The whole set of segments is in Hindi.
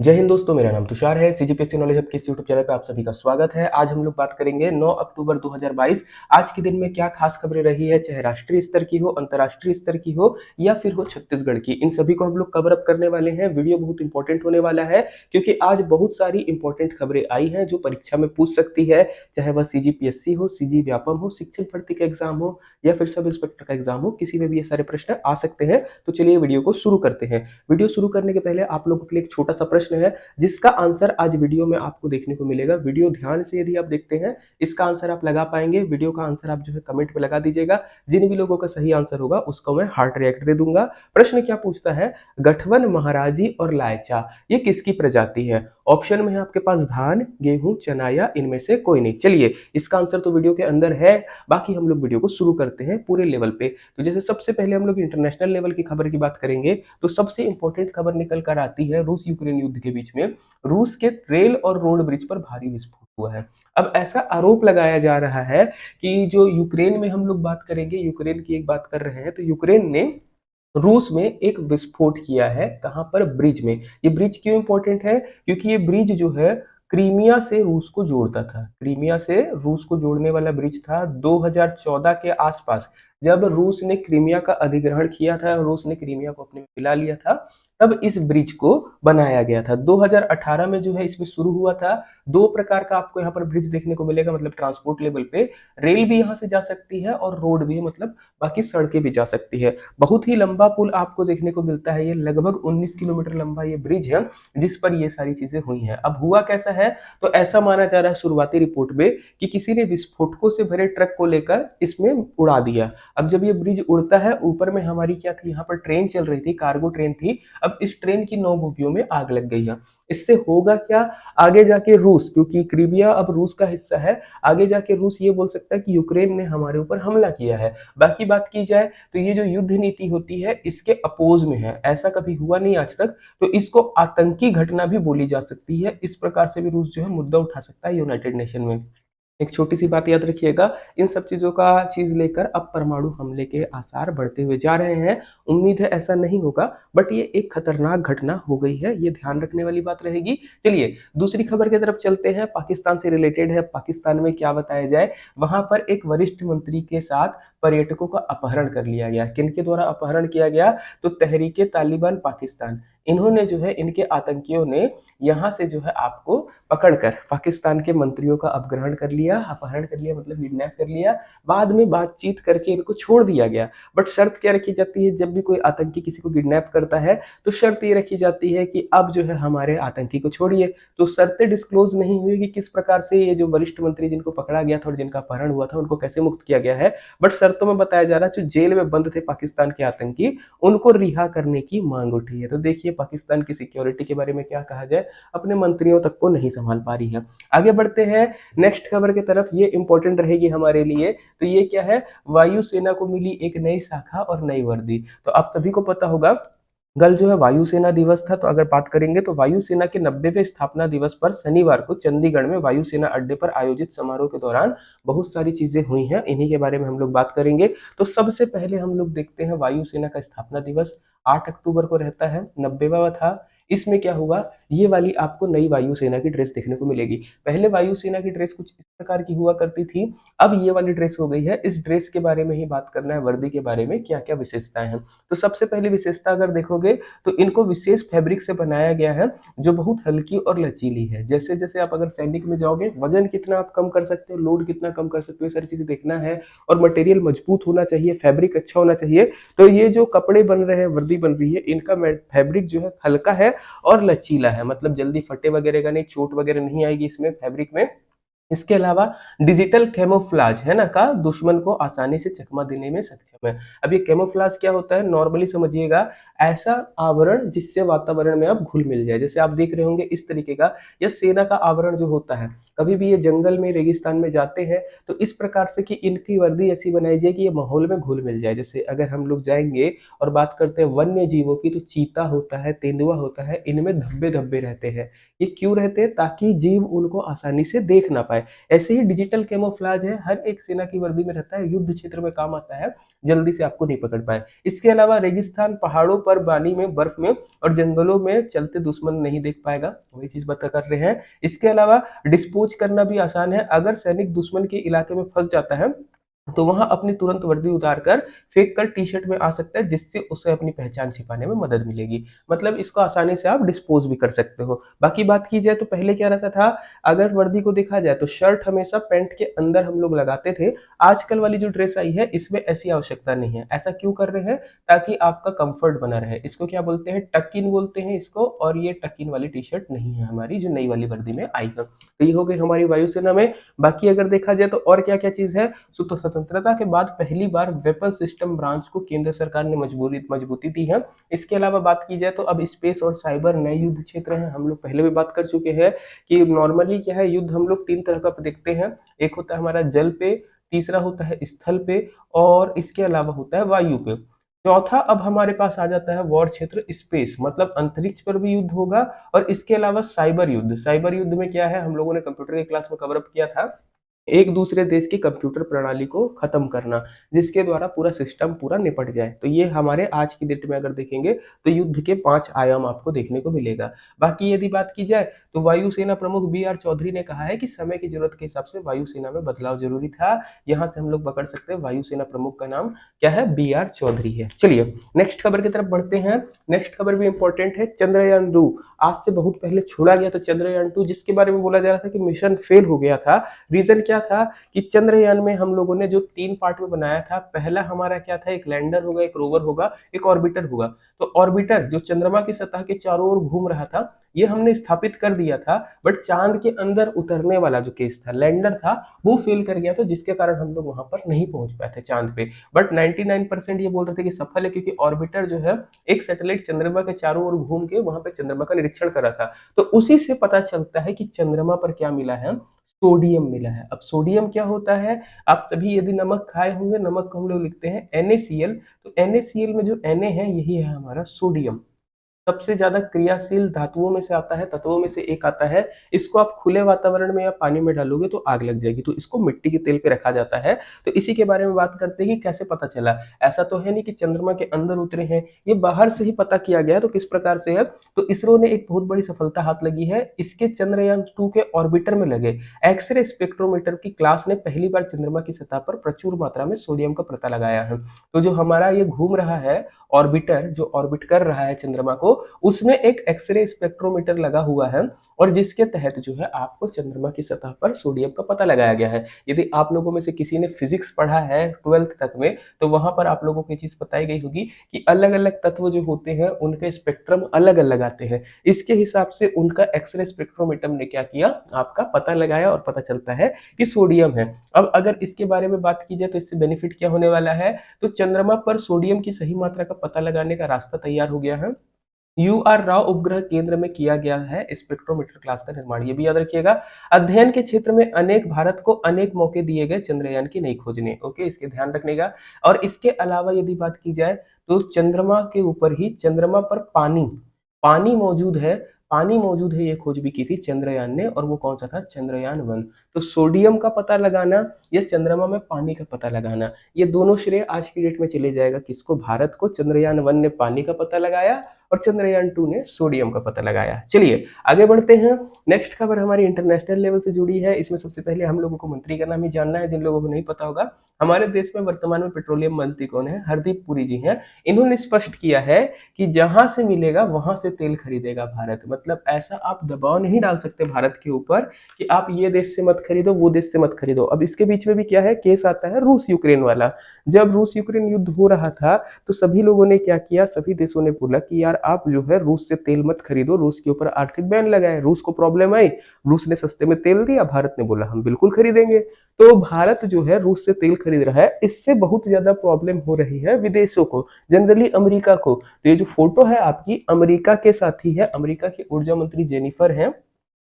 जय हिंद दोस्तों, मेरा नाम तुषार है। सीजीपीएससी नॉलेज हब के इस यूट्यूब चैनल पे आप सभी का स्वागत है। आज हम लोग बात करेंगे 9 अक्टूबर 2022 आज के दिन में क्या खास खबरें रही है, चाहे राष्ट्रीय स्तर की हो, अंतर्राष्ट्रीय स्तर की हो या फिर हो छत्तीसगढ़ की। इन सभी को हम लोग कवर अप करने वाले हैं। वीडियो बहुत इंपॉर्टेंट होने वाला है क्योंकि आज बहुत सारी इंपॉर्टेंट खबरें आई हैं जो परीक्षा में पूछ सकती है, चाहे वह सीजीपीएससी हो, सीजी व्यापम हो, शिक्षक भर्ती का एग्जाम हो या फिर सब इंस्पेक्टर का एग्जाम हो, किसी में भी ये सारे प्रश्न आ सकते हैं। तो चलिए वीडियो को शुरू करते हैं। वीडियो शुरू करने के पहले आप लोगों के लिए एक छोटा सा प्रश्न है जिसका आंसर आज वीडियो में आपको देखने को मिलेगा। वीडियो ध्यान से यदि आप देखते हैं, इसका आंसर आप लगा पाएंगे। वीडियो का आंसर आप जो है कमेंट में लगा दीजिएगा। जिन भी लोगों का सही आंसर होगा उसको मैं हार्ट रिएक्ट दे दूंगा। प्रश्न क्या पूछता है, गठवन, महाराजी और लायचा ये किसकी प्रजाति है? ऑप्शन में है आपके पास धान, गेहूं, चना या इनमें से कोई नहीं। चलिए, इसका आंसर तो वीडियो के अंदर है। बाकी हम लोग वीडियो को शुरू करते हैं पूरे लेवल पे। तो जैसे सबसे पहले हम लोग इंटरनेशनल लेवल की खबर की बात करेंगे तो सबसे इंपॉर्टेंट खबर निकल कर आती है रूस यूक्रेन युद्ध के बीच में रूस के रेल और रोड ब्रिज पर भारी विस्फोट हुआ है। अब ऐसा आरोप लगाया जा रहा है कि जो यूक्रेन में हम लोग बात करेंगे, यूक्रेन की एक बात कर रहे हैं, तो यूक्रेन ने रूस में एक विस्फोट किया है। कहां पर? ब्रिज में। ये ब्रिज क्यों इंपॉर्टेंट है? क्योंकि ये ब्रिज जो है क्रीमिया से रूस को जोड़ता था। क्रीमिया से रूस को जोड़ने वाला ब्रिज था 2014 के आसपास। जब रूस ने क्रीमिया का अधिग्रहण किया था, रूस ने क्रीमिया को अपने में मिला लिया था, तब इस ब्रिज को बनाया गया था। 2018 में जो है इसमें शुरू हुआ था। दो प्रकार का आपको यहाँ पर ब्रिज देखने को मिलेगा, मतलब ट्रांसपोर्ट लेवल पे रेल भी यहाँ से जा सकती है और रोड भी, मतलब बाकी सड़कें भी जा सकती है। बहुत ही लंबा पुल आपको देखने को मिलता है। ये लगभग 19 किलोमीटर लंबा ये ब्रिज है जिस पर ये सारी चीजें हुई हैं। अब हुआ कैसा है, तो ऐसा माना जा रहा है शुरुआती रिपोर्ट में कि किसी ने विस्फोटकों से भरे ट्रक को लेकर इसमें उड़ा दिया। अब जब ये ब्रिज उड़ता है, ऊपर में हमारी क्या थी, यहाँ पर ट्रेन चल रही थी, कार्गो ट्रेन थी। अब इस ट्रेन की 9 बोगियों में आग लग गई है। इससे होगा क्या, आगे जाके रूस, क्योंकि क्रीमिया अब रूस का हिस्सा है, आगे जाके रूस ये बोल सकता है कि यूक्रेन ने हमारे ऊपर हमला किया है। बाकी बात की जाए तो ये जो युद्ध नीति होती है इसके अपोज में है। ऐसा कभी हुआ नहीं आज तक, तो इसको आतंकी घटना भी बोली जा सकती है। इस प्रकार से भी रूस जो है मुद्दा उठा सकता है यूनाइटेड नेशन में। एक छोटी सी बात याद रखिएगा, इन सब चीजों का चीज लेकर अब परमाणु हमले के आसार बढ़ते हुए जा रहे हैं। उम्मीद है ऐसा नहीं होगा, बट ये एक खतरनाक घटना हो गई है, ये ध्यान रखने वाली बात रहेगी। चलिए दूसरी खबर की तरफ चलते हैं। पाकिस्तान से रिलेटेड है। पाकिस्तान में क्या बताया जाए, वहां पर एक वरिष्ठ मंत्री के साथ पर्यटकों का अपहरण कर लिया गया। किनके द्वारा अपहरण किया गया, तो तहरीके तालिबान पाकिस्तान, इन्होंने जो है, इनके आतंकियों ने यहाँ से जो है आपको पकड़कर पाकिस्तान के मंत्रियों का अपहरण कर लिया। अपहरण कर लिया मतलब किडनैप कर लिया। बाद में बातचीत करके इनको छोड़ दिया गया। बट शर्त क्या रखी जाती है, जब भी कोई आतंकी किसी को किडनैप करता है तो शर्त ये रखी जाती है कि अब जो है हमारे आतंकी को छोड़िए। तो शर्तें डिस्क्लोज नहीं हुई कि किस प्रकार से ये जो वरिष्ठ मंत्री जिनको पकड़ा गया था और जिनका अपहरण हुआ था उनको कैसे मुक्त किया गया है। बट शर्तों में बताया जा रहा है जो जेल में बंद थे पाकिस्तान के आतंकी, उनको रिहा करने की मांग उठी है। तो देखिए पाकिस्तान की सिक्योरिटी के बारे में क्या कहा जाए, अपने मंत्रियों तक को नहीं संभाल पा रही है। आगे बढ़ते हैं नेक्स्ट खबर की तरफ। ये इंपॉर्टेंट रहेगी हमारे लिए। तो ये क्या है, वायुसेना को मिली एक नई शाखा और नई वर्दी। तो आप सभी को पता होगा कल जो है वायुसेना दिवस था। तो अगर बात करेंगे तो वायुसेना के 90वें स्थापना दिवस पर शनिवार को चंडीगढ़ में वायुसेना अड्डे पर आयोजित समारोह के दौरान बहुत सारी चीजें हुई हैं। इन्हीं के बारे में हम लोग बात करेंगे। तो सबसे पहले हम लोग देखते हैं वायुसेना का स्थापना दिवस 8 अक्टूबर को रहता है, 90वां था। इसमें क्या हुआ, ये वाली आपको नई वायुसेना की ड्रेस देखने को मिलेगी। पहले वायुसेना की ड्रेस कुछ इस प्रकार की हुआ करती थी, अब ये वाली ड्रेस हो गई है। इस ड्रेस के बारे में ही बात करना है, वर्दी के बारे में क्या क्या विशेषताएं हैं। तो सबसे पहली विशेषता अगर देखोगे तो इनको विशेष फैब्रिक से बनाया गया है जो बहुत हल्की और लचीली है। जैसे जैसे आप अगर सैनिक में जाओगे, वजन कितना आप कम कर सकते हो, लोड कितना कम कर सकते हो, ये सारी चीजें देखना है। और मटेरियल मजबूत होना चाहिए, फैब्रिक अच्छा होना चाहिए। तो ये जो कपड़े बन रहे हैं, वर्दी बन रही है, इनका फैब्रिक जो है हल्का है और लचीला है, मतलब जल्दी फटे वगैरह का नहीं, चोट वगैरह नहीं आएगी इसमें फैब्रिक में। इसके अलावा डिजिटल कैमोफ्लाज है ना का दुश्मन को आसानी से चकमा देने में सक्षम है। अब ये कैमोफ्लाज क्या होता है, नॉर्मली समझिएगा ऐसा आवरण जिससे वातावरण में आप घुल मिल जाए। जैसे आप देख रहे होंगे इस तरीके का, यह सेना का आवरण जो होता है, कभी भी ये जंगल में रेगिस्तान में जाते हैं तो इस प्रकार से कि इनकी वर्दी ऐसी बनाई जाए कि ये माहौल में घुल मिल जाए। जैसे अगर हम लोग जाएंगे और बात करते हैं वन्य जीवों की, तो चीता होता है, तेंदुआ होता है, इनमें धब्बे धब्बे रहते हैं। ये क्यों रहते हैं, ताकि जीव उनको आसानी से देख ना पाए। ऐसे ही डिजिटल कैमोफ्लाज है, हर एक सेना की वर्दी में रहता है, युद्ध क्षेत्र में काम आता है। जल्दी से आपको नहीं पकड़ पाए। इसके अलावा रेगिस्तान, पहाड़ों पर, पानी में, बर्फ में और जंगलों में चलते दुश्मन नहीं देख पाएगा, वही चीज बता कर रहे हैं। इसके अलावा डिस्पोज करना भी आसान है, अगर सैनिक दुश्मन के इलाके में फंस जाता है तो वहां अपनी तुरंत वर्दी उतार कर फेंक कर टी शर्ट में आ सकता है, जिससे उसे अपनी पहचान छिपाने में मदद मिलेगी। मतलब इसको आसानी से आप डिस्पोज भी कर सकते हो। बाकी बात की जाए तो पहले क्या रहता था, अगर वर्दी को देखा जाए तो शर्ट हमेशा पैंट के अंदर हम लोग लगाते थे। आजकल वाली जो ड्रेस आई है इसमें ऐसी आवश्यकता नहीं है। ऐसा क्यों कर रहे हैं, ताकि आपका कंफर्ट बना रहे। इसको क्या बोलते हैं, टक इन बोलते हैं इसको। और ये टक इन वाली टी शर्ट नहीं है हमारी, जो नई वाली वर्दी में आई है। तो ये हो गई हमारी वायुसेना में। बाकी अगर देखा जाए तो और क्या क्या चीज है, स्वतंत्रता के बाद पहली बार वेपन सिस्टम ब्रांच को केंद्र सरकार ने मजबूती दी है। इसके अलावा बात की जाए तो अब स्पेस और साइबर नए युद्ध क्षेत्र हैं। हम लोग पहले भी बात कर चुके हैं कि नॉर्मली क्या है, युद्ध हम लोग तीन तरह का देखते हैं। एक होता है हमारा जल पे, तीसरा होता है स्थल पे, और इसके अलावा होता है वायु पे। चौथा अब हमारे पास आ जाता है वॉर क्षेत्र, स्पेस, मतलब अंतरिक्ष पर भी युद्ध होगा। और इसके अलावा साइबर युद्ध। साइबर युद्ध में क्या है, हम लोगों ने कंप्यूटर के क्लास में कवर अप किया था, एक दूसरे देश की कंप्यूटर प्रणाली को खत्म करना, जिसके द्वारा पूरा सिस्टम पूरा निपट जाए। तो ये हमारे आज की डेट में अगर देखेंगे तो युद्ध के 5 आयाम आपको देखने को मिलेगा। बाकी यदि बात की जाए तो वायुसेना प्रमुख बी आर चौधरी ने कहा है कि समय की जरूरत के हिसाब से वायुसेना में बदलाव जरूरी था। यहाँ से हम लोग पकड़ सकते हैं वायुसेना प्रमुख का नाम क्या है, बी आर चौधरी है। चलिए नेक्स्ट खबर की तरफ बढ़ते हैं। नेक्स्ट खबर भी इंपॉर्टेंट है, चंद्रयान 2 आज से बहुत पहले छोड़ा गया। तो चंद्रयान 2 जिसके बारे में बोला जा रहा था कि मिशन फेल हो गया था, रीजन क्या था कि चंद्रयान में हम लोगों ने जो 3 पार्ट में बनाया था, पहला हमारा क्या था, एक लैंडर होगा, एक रोवर होगा, एक ऑर्बिटर होगा। तो ऑर्बिटर जो चंद्रमा की सतह के चारों ओर घूम रहा था, ये हमने स्थापित कर दिया था। बट चांद के अंदर उतरने वाला जो केस था, लैंडर था, वो फेल कर गया था, जिसके कारण हम लोग वहां पर नहीं पहुंच पाए थे चांद पे। बट 99% ये बोल रहे थे कि सफल है, क्योंकि ऑर्बिटर जो है एक सैटेलाइट चंद्रमा के चारों ओर घूम के वहां पे चंद्रमा का निरीक्षण कर रहा था। तो उसी से पता चलता है कि चंद्रमा पर क्या मिला है, सोडियम मिला है। अब सोडियम क्या होता है, आप सभी यदि नमक खाए होंगे, नमक को हम लोग लिखते हैं NaCl। तो NaCl में जो Na है यही है हमारा सोडियम। सबसे ज्यादा क्रियाशील धातुओं में से आता है, तत्वों में से एक आता है। इसको आप खुले वातावरण में या पानी में डालोगे तो आग लग जाएगी, तो इसको मिट्टी के तेल पे रखा जाता है। तो इसी के बारे में बात करते हैं कि कैसे पता चला। ऐसा तो है नहीं कि चंद्रमा के अंदर उतरे हैं, ये बाहर से ही पता किया गया है। तो किस प्रकार से है, तो इसरो ने एक बहुत बड़ी सफलता हाथ लगी है, इसके चंद्रयान 2 के ऑर्बिटर में लगे एक्सरे स्पेक्ट्रोमीटर की क्लास ने पहली बार चंद्रमा की सतह पर प्रचुर मात्रा में सोडियम का पता लगाया है। तो जो हमारा ये घूम रहा है ऑर्बिटर, जो ऑर्बिट कर रहा है चंद्रमा को, उसमें एक एक्सरे स्पेक्ट्रोमीटर लगा हुआ है, और जिसके तहत जो है आपको चंद्रमा की सतह पर सोडियम का पता लगाया गया है। यदि आप लोगों में से किसी ने फिजिक्स पढ़ा है 12th तक में, तो वहां पर आप लोगों को चीज बताई गई होगी कि अलग अलग तत्व जो होते हैं उनके स्पेक्ट्रम अलग अलग आते हैं। इसके हिसाब से उनका एक्सरे स्पेक्ट्रोमीटर ने क्या किया, आपका पता लगाया, और पता चलता है कि सोडियम है। अब अगर इसके बारे में बात की जाए तो इससे बेनिफिट क्या होने वाला है, तो चंद्रमा पर सोडियम की सही मात्रा का पता लगाने का रास्ता तैयार हो गया है। UR राव उपग्रह केंद्र में किया गया है स्पेक्ट्रोमीटर क्लास का निर्माण, ये भी याद रखिएगा। अध्ययन के क्षेत्र में अनेक, भारत को अनेक मौके दिए गए चंद्रयान की नई खोज ने, ओके, इसके ध्यान रखने का। और इसके अलावा यदि बात की जाए तो चंद्रमा के ऊपर ही, चंद्रमा पर पानी पानी मौजूद है, पानी मौजूद है, ये खोज भी की थी चंद्रयान ने, और वो कौन सा था, चंद्रयान 1। तो सोडियम का पता लगाना या चंद्रमा में पानी का पता लगाना, ये दोनों श्रेय आज की डेट में चले जाएगा किसको, भारत को। चंद्रयान 1 ने पानी का पता लगाया और चंद्रयान 2 ने सोडियम का पता लगाया। चलिए आगे बढ़ते हैं। नेक्स्ट खबर हमारी इंटरनेशनल लेवल से जुड़ी है। इसमें सबसे पहले हम लोगों को मंत्री का नाम ही जानना है, जिन लोगों को नहीं पता होगा। हमारे देश में वर्तमान में पेट्रोलियम मंत्री कौन है, हरदीप पुरी जी हैं। इन्होंने स्पष्ट किया है कि जहां से मिलेगा वहां से तेल खरीदेगा भारत। मतलब ऐसा आप दबाव नहीं डाल सकते भारत के ऊपर कि आप ये देश से मत खरीदो, वो देश से मत खरीदो। अब इसके बीच में भी क्या है, केस आता है रूस यूक्रेन वाला। जब रूस यूक्रेन युद्ध हो रहा था तो सभी लोगों ने क्या किया, सभी देशों ने बोला कि यार आप जो है रूस से तेल मत खरीदो, रूस के ऊपर आर्थिक बैन लगाए। रूस को प्रॉब्लम आई, रूस ने सस्ते में तेल दिया, भारत ने बोला हम बिल्कुल खरीदेंगे। तो भारत जो है रूस से तेल खरीद रहा है, इससे बहुत ज्यादा प्रॉब्लम हो रही है विदेशों को, जनरली अमेरिका को। तो ये जो फोटो है आपकी, अमेरिका के साथ ही है, अमेरिका की ऊर्जा मंत्री जेनिफर हैं।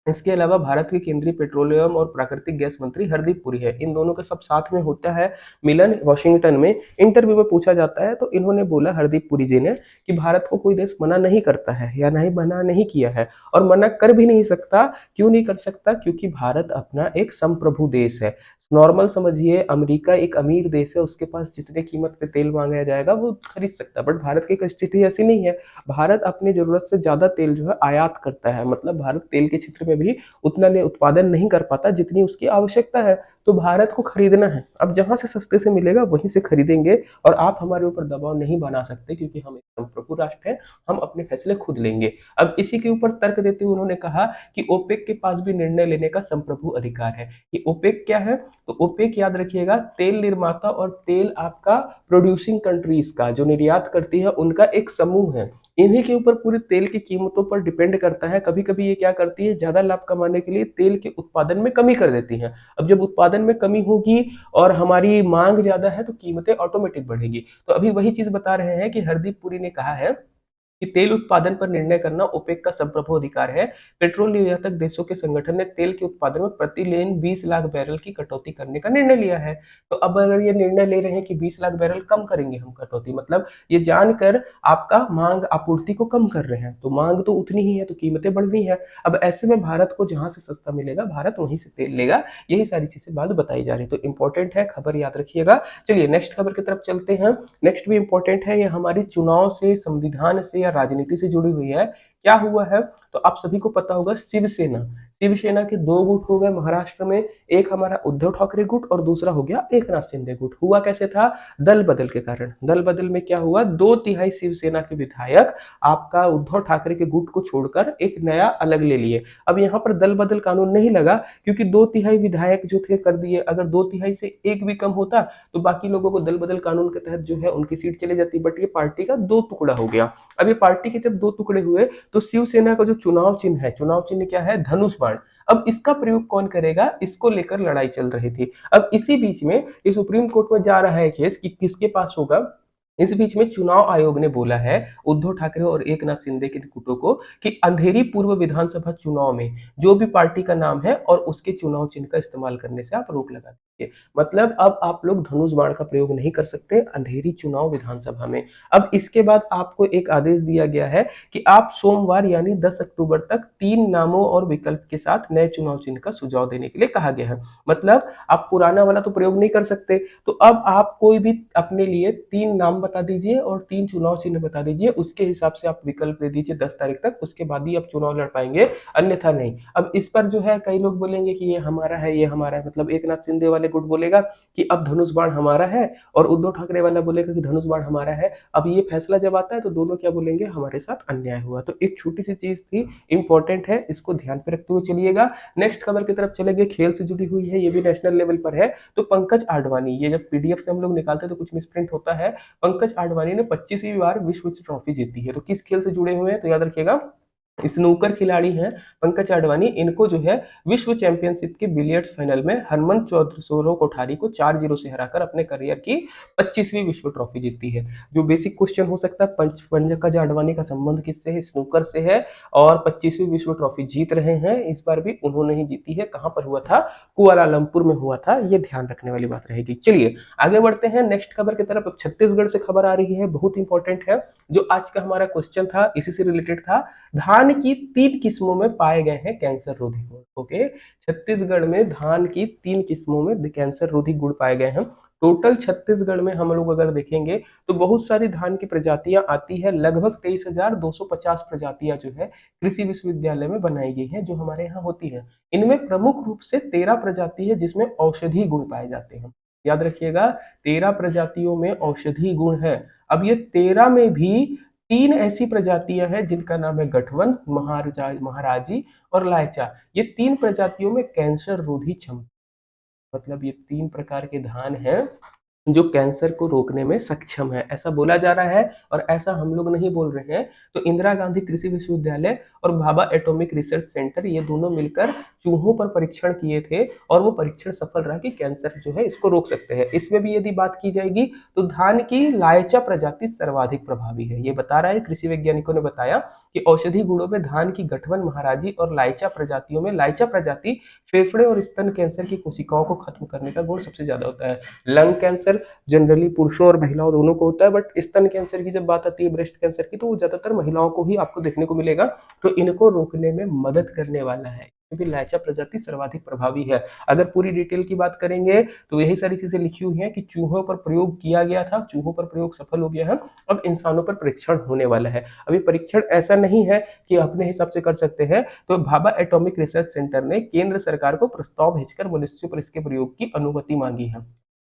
इसके अलावा भारत के केंद्रीय पेट्रोलियम और प्राकृतिक गैस मंत्री हरदीप पुरी है। इन दोनों का सब साथ में होता है मिलन वॉशिंगटन में। इंटरव्यू में पूछा जाता है तो इन्होंने बोला, हरदीप पुरी जी ने, कि भारत को कोई देश मना नहीं करता है, या नहीं मना नहीं किया है, और मना कर भी नहीं सकता। क्यों नहीं कर सकता, क्योंकि भारत अपना एक संप्रभु देश है। नॉर्मल समझिए, अमेरिका एक अमीर देश है, उसके पास जितने कीमत पे तेल मांगा जाएगा वो खरीद सकता है, बट भारत की स्थिति ऐसी नहीं है। भारत अपनी जरूरत से ज्यादा तेल जो है आयात करता है, मतलब भारत तेल के क्षेत्र में भी उतना उत्पादन नहीं कर पाता जितनी उसकी आवश्यकता है। तो भारत को खरीदना है, अब जहां से सस्ते से मिलेगा वहीं से खरीदेंगे। और आप हमारे ऊपर दबाव नहीं बना सकते, क्योंकि हम एक संप्रभु राष्ट्र है, हम अपने फैसले खुद लेंगे। अब इसी के ऊपर तर्क देते हुए उन्होंने कहा कि ओपेक के पास भी निर्णय लेने का संप्रभु अधिकार है। कि ओपेक क्या है? तो ओपेक याद रखिएगा, तेल निर्माता और तेल आपका प्रोड्यूसिंग कंट्रीज का जो निर्यात करती है उनका एक समूह है। इन्हीं के ऊपर पूरी तेल की कीमतों पर डिपेंड करता है। कभी कभी ये क्या करती है, ज्यादा लाभ कमाने के लिए तेल के उत्पादन में कमी कर देती है। अब जब उत्पादन में कमी होगी और हमारी मांग ज्यादा है तो कीमतें ऑटोमेटिक बढ़ेगी। तो अभी वही चीज बता रहे हैं कि हरदीप पुरी ने कहा है कि तेल उत्पादन पर निर्णय करना ओपेक का संप्रभु अधिकार है। पेट्रोल निर्यातक देशों के संगठन ने तेल के उत्पादन में प्रति लेन 20 लाख बैरल की कटौती करने का निर्णय लिया है। तो अब अगर ये निर्णय ले रहे हैं कि 20 लाख बैरल कम करेंगे हम कटौती, मतलब ये जानकर आपका मांग आपूर्ति को कम कर रहे हैं, तो मांग तो उतनी ही है तो कीमतें बढ़ गई है। अब ऐसे में भारत को जहां से सस्ता मिलेगा भारत वहीं से तेल लेगा। यही सारी चीजें बात बताई जा रही है, तो इंपॉर्टेंट है, खबर याद रखिएगा। चलिए नेक्स्ट खबर की तरफ चलते हैं। नेक्स्ट भी इंपॉर्टेंट है, ये हमारी चुनाव से, संविधान से या राजनीति से जुड़ी हुई है। क्या हुआ है? तो आप सभी को पता होगा, शिवसेना, शिवसेना के दो गुट हो गए महाराष्ट्र में। एक हमारा उद्धव ठाकरे गुट और दूसरा हो गया एकनाथ शिंदे गुट। हुआ कैसे था? दल बदल के कारण। दल बदल में क्या हुआ, 2/3 शिवसेना के विधायक आपका उद्धव ठाकरे के गुट को छोड़कर एक नया अलग ले लिए। अब यहाँ पर दल बदल कानून नहीं लगा, क्योंकि 2/3 विधायक जो थे कर दिए। अगर 2/3 से एक भी कम होता तो बाकी लोगों को दल बदल कानून के तहत जो है उनकी सीट चली जाती, बट ये पार्टी का दो टुकड़ा हो गया। अब ये पार्टी के जब दो टुकड़े हुए तो शिवसेना का जो चुनाव चिन्ह है, चुनाव चिन्ह क्या है? धनुष बाण। अब इसका प्रयोग कौन करेगा, इसको लेकर लड़ाई चल रही थी। अब इसी बीच में ये सुप्रीम कोर्ट में जा रहा है केस कि किसके पास होगा। इस बीच में चुनाव आयोग ने बोला है उद्धव ठाकरे और एकनाथ शिंदे के गुटों को कि अंधेरी पूर्व विधानसभा चुनाव में जो भी पार्टी का नाम है और उसके चुनाव चिन्ह का इस्तेमाल करने से आप रोक लगा दीजिए। मतलब अब आप लोग धनुष बाण का प्रयोग नहीं कर सकते अंधेरी चुनाव विधानसभा में। अब इसके बाद आपको एक आदेश दिया गया है कि आप सोमवार यानी 10 अक्टूबर तक 3 नामों और विकल्प के साथ नए चुनाव चिन्ह का सुझाव देने के लिए कहा गया है। मतलब आप पुराना वाला तो प्रयोग नहीं कर सकते, तो अब आप कोई भी अपने लिए 3 नाम बता दीजिए और 3 चुनाव चिन्ह बता दीजिए, उसके हिसाब से आप विकल्प दे दीजिए 10 तारीख तक, उसके बाद ही आप चुनाव लड़ पाएंगे, अन्यथा नहीं। अब इस पर जो है कई लोग बोलेंगे कि ये हमारा है, ये हमारा है, मतलब एक नाथ शिंदे वाले गुट बोलेगा कि अब धनुष बाण हमारा है और उद्धव ठाकरे वाला बोलेगा कि धनुष बाण हमारा है। अब ये फैसला जब आता है तो दोनों क्या बोलेंगे, हमारे साथ अन्याय हुआ। तो एक छोटी सी चीज थी, इंपॉर्टेंट है, इसको ध्यान पे रखते हुए चलिएगा। नेक्स्ट खबर की तरफ चलेंगे, खेल से जुड़ी हुई है, ये भी नेशनल लेवल पर है। तो पंकज आडवाणी, ये जब पीडीएफ से हम लोग निकालते हैं तो कुछ मिसप्रिंट होता है। पंकज आडवाणी ने 25वीं बार विश्व ट्रॉफी जीती है। तो किस खेल से जुड़े हुए हैं? तो याद रखिएगा, स्नूकर खिलाड़ी हैं पंकज आडवाणी। इनको जो है विश्व चैंपियनशिप के बिलियर्ड्स फाइनल में हरमन सौरव कोठारी को 4-0 से हराकर अपने करियर की 25वीं विश्व ट्रॉफी जीती है। जो बेसिक क्वेश्चन हो सकता है, पंकज आडवाणी का संबंध किससे है? स्नूकर से है, और 25वीं विश्व ट्रॉफी जीत रहे हैं। इस बार भी उन्होंने ही जीती है। कहां पर हुआ था? कुआलालंपुर में हुआ था। ये ध्यान रखने वाली बात रहेगी। चलिए आगे बढ़ते हैं नेक्स्ट खबर की तरफ। अब छत्तीसगढ़ से खबर आ रही है, बहुत इंपॉर्टेंट है। जो आज का हमारा क्वेश्चन था इसी से रिलेटेड था। धान की 3 किस्मों में पाए गए हैं कैंसर रोधी गुण। ओके, छत्तीसगढ़ में धान की 3 किस्मों में कैंसर रोधी गुण पाए गए हैं। टोटल छत्तीसगढ़ में हम लोग अगर देखेंगे तो बहुत सारी धान की प्रजातियां आती है। लगभग 23,250 प्रजातियां जो है कृषि विश्वविद्यालय में बनाई गई है, जो हमारे यहाँ होती है। इनमें प्रमुख रूप से 13 प्रजाति है जिसमें औषधि गुण पाए जाते हैं। याद रखिएगा, 13 प्रजातियों में औषधि गुण है। अब ये 13 में भी 3 ऐसी प्रजातियां हैं जिनका नाम है गठवन, महाराजी और लाइचा। ये 3 प्रजातियों में कैंसर रोधी क्षमता, मतलब ये 3 प्रकार के धान हैं जो कैंसर को रोकने में सक्षम है, ऐसा बोला जा रहा है। और ऐसा हम लोग नहीं बोल रहे हैं। तो इंदिरा गांधी कृषि विश्वविद्यालय और भाभा एटॉमिक रिसर्च सेंटर, ये दोनों मिलकर चूहों पर परीक्षण किए थे और वो परीक्षण सफल रहा कि कैंसर जो है इसको रोक सकते हैं। इसमें भी यदि बात की जाएगी तो धान की लाइचा प्रजाति सर्वाधिक प्रभावी है। ये बता रहा है, कृषि वैज्ञानिकों ने बताया कि औषधि गुणों में धान की गठवन, महाराजी और लाइचा प्रजातियों में लाइचा प्रजाति फेफड़े और स्तन कैंसर की कोशिकाओं को खत्म करने का गुण सबसे ज्यादा होता है। लंग कैंसर जनरली पुरुषों और महिलाओं दोनों को होता है, बट स्तन कैंसर की जब बात आती है, ब्रेस्ट कैंसर की, तो वो ज्यादातर महिलाओं को ही आपको देखने को मिलेगा। तो इनको रोकने में मदद करने वाला है। में भी लाइचा प्रजाति सर्वाधिक प्रभावी है। अगर पूरी डिटेल की बात करेंगे तो यही सारी चीजें लिखी हुई हैं कि चूहों पर प्रयोग किया गया था, चूहों पर प्रयोग सफल हो गया है, अब इंसानों पर परीक्षण होने वाला है। अभी परीक्षण ऐसा नहीं है कि अपने हिसाब से कर सकते हैं, तो भाभा एटॉमिक रिसर्च सेंटर ने केंद्र सरकार को प्रस्ताव भेजकर मनुष्यों पर इसके प्रयोग की अनुमति मांगी है।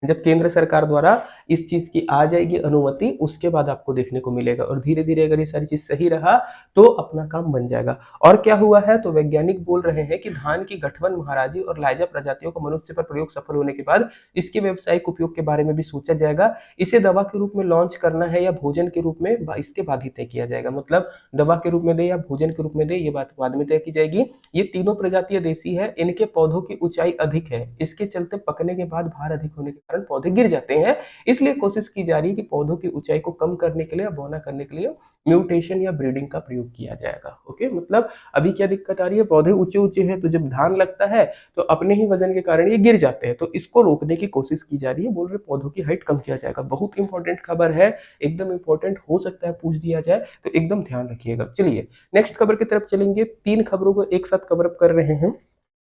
जब केंद्र सरकार द्वारा इस चीज की आ जाएगी अनुमति, उसके बाद आपको देखने को मिलेगा, और धीरे धीरे अगर ये सारी चीज सही रहा तो अपना काम बन जाएगा। और क्या हुआ है, तो वैज्ञानिक बोल रहे हैं कि धान की गठवन, महाराजी और लाइजा प्रजातियों का मनुष्य पर प्रयोग सफल होने के बाद इसके व्यावसायिक उपयोग के बारे में भी सोचा जाएगा। इसे दवा के रूप में लॉन्च करना है या भोजन के रूप में, इसके बाद ही तय किया जाएगा। मतलब दवा के रूप में दे या भोजन के रूप में दे, ये बात बाद में तय की जाएगी। ये तीनों प्रजातियां देसी है, इनके पौधों की ऊंचाई अधिक है, इसके चलते पकने के बाद भार अधिक होने के कारण पौधे गिर जाते हैं। इसलिए कोशिश की जा रही है कि पौधों की ऊंचाई को कम करने के लिए, बौना करने के लिए म्यूटेशन या ब्रीडिंग का प्रयोग किया जाएगा। ओके, मतलब अभी क्या दिक्कत आ रही है, पौधे ऊंचे ऊंचे हैं तो जब धान लगता है तो अपने ही वजन के कारण ये गिर जाते हैं, तो इसको रोकने की कोशिश की जा रही है। बोल रहे पौधों की हाइट कम किया जाएगा। बहुत इंपॉर्टेंट खबर है, एकदम इंपॉर्टेंट, हो सकता है पूछ दिया जाए, तो एकदम ध्यान रखिएगा। चलिए नेक्स्ट खबर की तरफ चलेंगे। तीन खबरों को एक साथ कवर अप कर रहे हैं।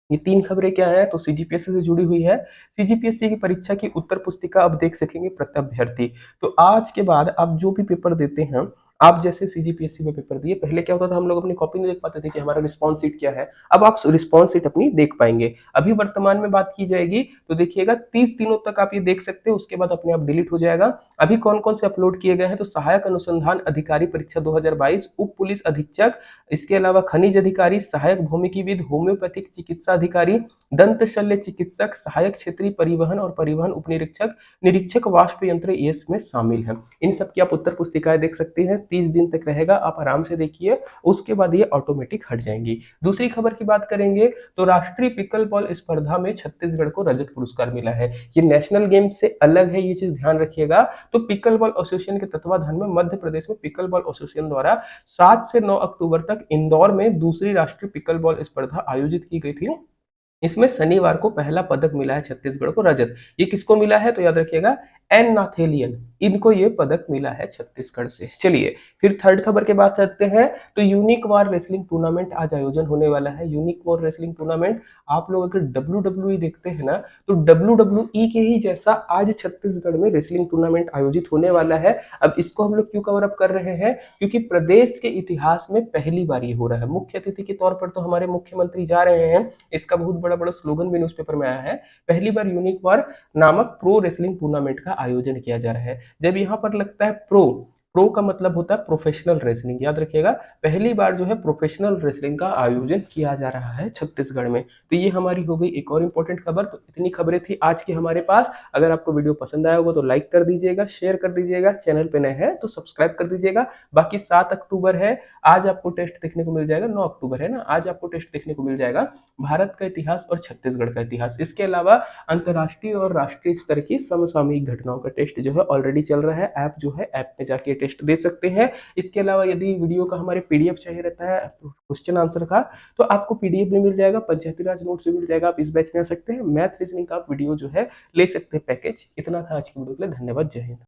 ये तीन खबरें क्या है, तो सीजीपीएससी से जुड़ी हुई है। सीजीपीएससी की परीक्षा की उत्तर पुस्तिका अब देख सकेंगे प्रत्यभ्यर्थी। तो आज के बाद आप जो भी पेपर देते हैं, आप जैसे सीजीपीएससी में पेपर दिए, पहले क्या होता था, हम लोग अपनी कॉपी नहीं देख पाते थे कि हमारा रिस्पॉन्स सीट क्या है। अब आप रिस्पॉन्स सीट अपनी देख पाएंगे। अभी वर्तमान में बात की जाएगी तो देखिएगा 30 दिनों तक आप ये देख सकते हैं, उसके बाद अपने आप डिलीट हो जाएगा। अभी कौन कौन से अपलोड किए गए हैं, तो सहायक अनुसंधान अधिकारी परीक्षा 2022, उप पुलिस अधीक्षक, इसके अलावा खनिज अधिकारी, सहायक भौमिकीविद, होम्योपैथिक चिकित्सा अधिकारी, दंत शल्य चिकित्सक, सहायक क्षेत्रीय परिवहन और परिवहन उप निरीक्षक, निरीक्षक वाष्प यंत्र, ये इसमें शामिल है। इन सब की आप उत्तर पुस्तिकाएं देख सकते हैं। 30 दिन तक रहेगा, आप आराम से देखिए, उसके बाद ये ऑटोमेटिक हट जाएंगी। दूसरी खबर की बात करेंगे तो राष्ट्रीय पिकल बॉल स्पर्धा में छत्तीसगढ़ को रजत पुरस्कार मिला है। ये नेशनल गेम से अलग है, ये चीज ध्यान रखिएगा। तो पिकल बॉल एसोसिएशन के तत्वाधान में मध्य प्रदेश में पिकल बॉल एसोसिएशन द्वारा 7 से 9 अक्टूबर तक इंदौर में दूसरी राष्ट्रीय पिकल बॉल स्पर्धा आयोजित की गई थी। इसमें शनिवार को पहला पदक मिला है छत्तीसगढ़ को, रजत। ये किसको मिला है, तो याद रखिएगा एन नाथेलियन, इनको ये पदक मिला है छत्तीसगढ़ से। चलिए फिर थर्ड खबर के बात करते हैं। तो यूनिक वॉर रेसलिंग टूर्नामेंट आज आयोजन होने वाला है। यूनिक वॉर रेसलिंग टूर्नामेंट, आप लोग अगर डब्ल्यू देखते हैं ना, तो डब्ल्यू के ही जैसा आज छत्तीसगढ़ में रेसलिंग टूर्नामेंट आयोजित होने वाला है। अब इसको हम लोग क्यों कवर अप कर रहे हैं, क्योंकि प्रदेश के इतिहास में पहली बार ये हो रहा है। मुख्य अतिथि के तौर पर तो हमारे मुख्यमंत्री जा रहे हैं, इसका बहुत बड़ा बड़ा स्लोगन भी न्यूज़पेपर में आया है। पहली बार यूनिक वॉर नामक प्रो रेसलिंग टूर्नामेंट का आयोजन किया जा रहा है। जब यहाँ पर लगता है प्रो, प्रो का मतलब होता है प्रोफेशनल रेसलिंग, याद रखिएगा। पहली बार जो है प्रोफेशनल रेसलिंग का आयोजन किया जा रहा है छत्तीसगढ़ में। तो ये हमारी हो गई एक और इंपॉर्टेंट खबर। तो इतनी खबरें थी आज की हमारे पास। अगर आपको वीडियो पसंद आया होगा तो लाइक कर दीजिएगा, शेयर कर दीजिएगा, चैनल पे नए हैं तो सब्सक्राइब कर दीजिएगा। बाकी 7 अक्टूबर है, आज आपको टेस्ट देखने को मिल जाएगा। 9 अक्टूबर है ना, आज आपको टेस्ट देखने को मिल जाएगा, भारत का इतिहास और छत्तीसगढ़ का इतिहास। इसके अलावा अंतर्राष्ट्रीय और राष्ट्रीय स्तर की समसामयिक घटनाओं का टेस्ट जो है ऑलरेडी चल रहा है। ऐप जो है, ऐप में जाके टेस्ट दे सकते हैं। इसके अलावा यदि वीडियो का हमारे पीडीएफ चाहिए रहता है क्वेश्चन आंसर का, तो आपको पीडीएफ में मिल जाएगा, पंचायती राज नोट से मिल जाएगा। आप इस बैच में आ सकते हैं। मैथ रीजनिंग का वीडियो जो है ले सकते हैं पैकेज। इतना था आज की वीडियो के लिए, धन्यवाद, जय हिंद।